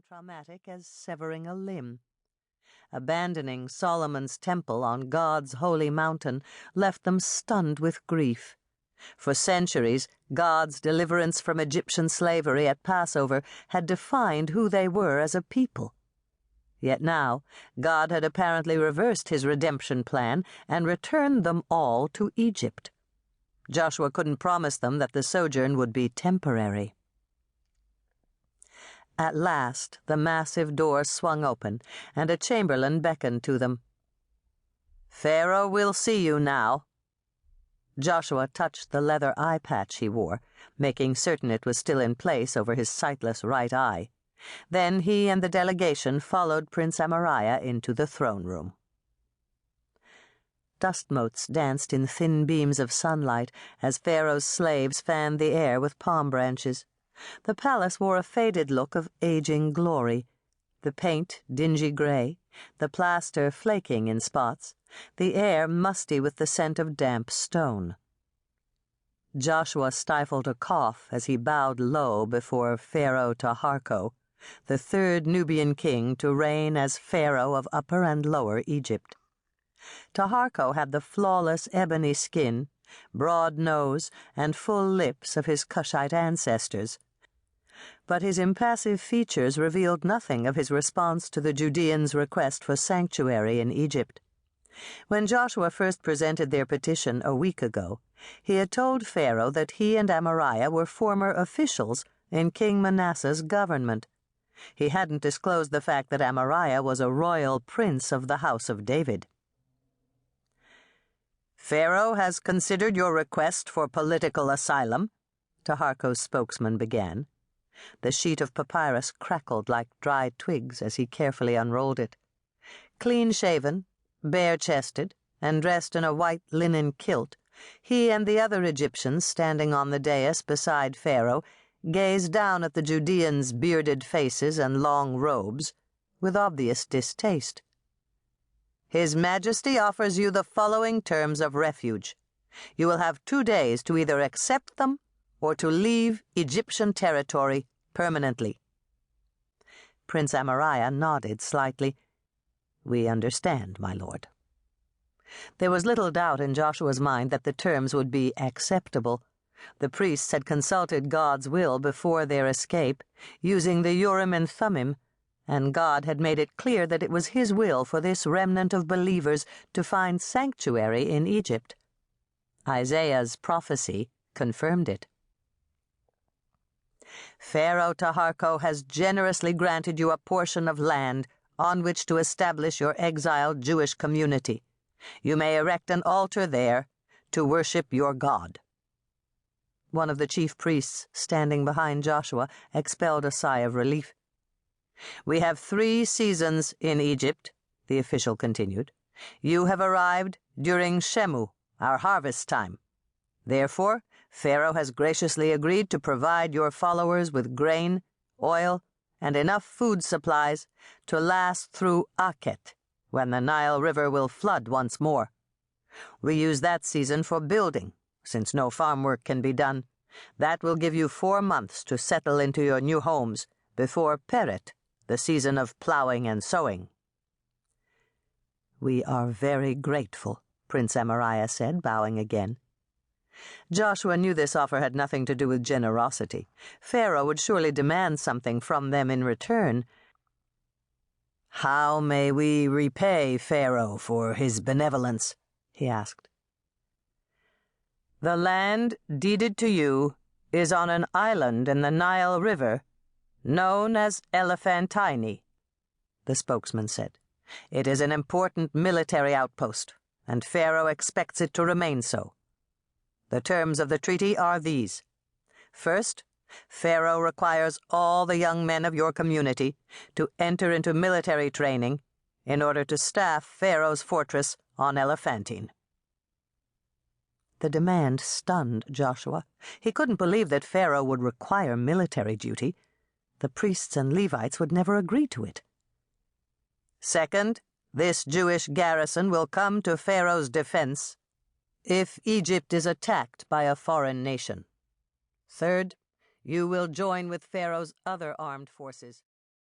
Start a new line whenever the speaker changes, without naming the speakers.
traumatic as severing a limb. Abandoning Solomon's temple on God's holy mountain left them stunned with grief. For centuries, God's deliverance from Egyptian slavery at Passover had defined who they were as a people. Yet now, God had apparently reversed his redemption plan and returned them all to Egypt. Joshua couldn't promise them that the sojourn would be temporary. At last, the massive door swung open, and a chamberlain beckoned to them. "Pharaoh will see you now." Joshua touched the leather eye patch he wore, making certain it was still in place over his sightless right eye. Then he and the delegation followed Prince Amariah into the throne room. Dust motes danced in thin beams of sunlight as Pharaoh's slaves fanned the air with palm branches. The palace wore a faded look of aging glory, the paint dingy gray, the plaster flaking in spots, the air musty with the scent of damp stone. Joshua stifled a cough as he bowed low before Pharaoh Taharko, the third Nubian king to reign as Pharaoh of Upper and Lower Egypt. Taharko had the flawless ebony skin, broad nose, and full lips of his Cushite ancestors. But his impassive features revealed nothing of his response to the Judeans' request for sanctuary in Egypt. When Joshua first presented their petition a week ago, he had told Pharaoh that he and Amariah were former officials in King Manasseh's government. He hadn't disclosed the fact that Amariah was a royal prince of the house of David. "Pharaoh has considered your request for political asylum," Taharko's spokesman began. The sheet of papyrus crackled like dry twigs as he carefully unrolled it. Clean-shaven, bare-chested, and dressed in a white linen kilt, he and the other Egyptians standing on the dais beside Pharaoh gazed down at the Judeans' bearded faces and long robes with obvious distaste. "His Majesty offers you the following terms of refuge. You will have 2 days to either accept them or to leave Egyptian territory permanently." Prince Amariah nodded slightly. "We understand, my lord." There was little doubt in Joshua's mind that the terms would be acceptable. The priests had consulted God's will before their escape, using the Urim and Thummim, and God had made it clear that it was his will for this remnant of believers to find sanctuary in Egypt. Isaiah's prophecy confirmed it. "Pharaoh Taharko has generously granted you a portion of land on which to establish your exiled Jewish community. You may erect an altar there to worship your God." One of the chief priests standing behind Joshua expelled a sigh of relief. "We have 3 seasons in Egypt," the official continued. "You have arrived during Shemu, our harvest time. Therefore, Pharaoh has graciously agreed to provide your followers with grain, oil, and enough food supplies to last through Akhet, when the Nile River will flood once more. We use that season for building, since no farm work can be done. That will give you 4 months to settle into your new homes before Peret, the season of plowing and sowing." "We are very grateful," Prince Amariah said, bowing again. Joshua knew this offer had nothing to do with generosity. Pharaoh would surely demand something from them in return. "How may we repay Pharaoh for his benevolence?" he asked. "The land deeded to you is on an island in the Nile River, known as Elephantine," the spokesman said. "It is an important military outpost, and Pharaoh expects it to remain so. The terms of the treaty are these. First, Pharaoh requires all the young men of your community to enter into military training in order to staff Pharaoh's fortress on Elephantine." The demand stunned Joshua. He couldn't believe that Pharaoh would require military duty. The priests and Levites would never agree to it. "Second, this Jewish garrison will come to Pharaoh's defense if Egypt is attacked by a foreign nation. Third, you will join with Pharaoh's other armed forces